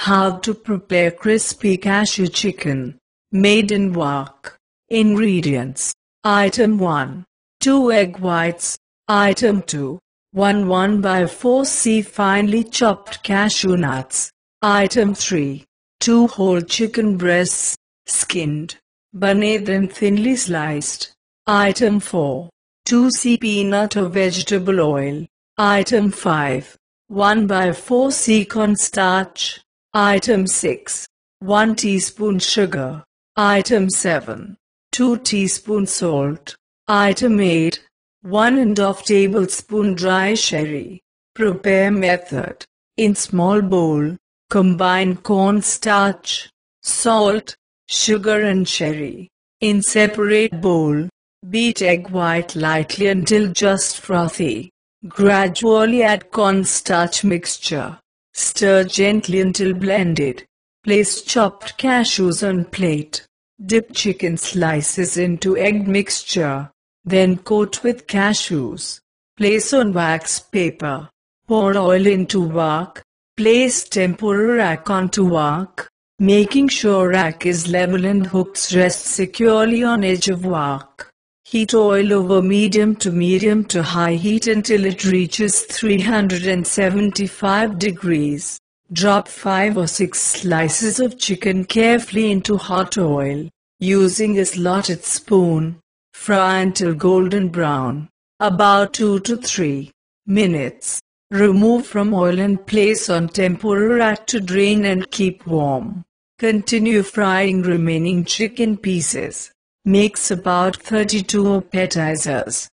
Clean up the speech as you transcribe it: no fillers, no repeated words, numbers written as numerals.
How to prepare crispy cashew chicken, made in WOK. Ingredients. Item 1. 2 egg whites. Item 2. 1 1/4 finely chopped cashew nuts. Item 3. 2 whole chicken breasts, skinned, bunny then thinly sliced. Item 4. 2 peanut or vegetable oil. Item 5. 1/4 cornstarch. Item 6. 1 teaspoon sugar. Item 7. 2 teaspoons salt. Item 8. 1½ tablespoon dry sherry. Prepare method. In small bowl, combine cornstarch, salt, sugar and sherry. In separate bowl, beat egg white lightly until just frothy. Gradually add cornstarch mixture. Stir gently until blended. Place chopped cashews on plate. Dip chicken slices into egg mixture. Then coat with cashews. Place on wax paper. Pour oil into wok. Place tempura rack onto wok, making sure rack is level and hooks rest securely on edge of wok. Heat oil over medium to high heat until it reaches 375 degrees. Drop 5 or 6 slices of chicken carefully into hot oil, using a slotted spoon. Fry until golden brown, about 2 to 3 minutes. Remove from oil and place on tempura rack to drain and keep warm. Continue frying remaining chicken pieces. Mix about 32 appetizers.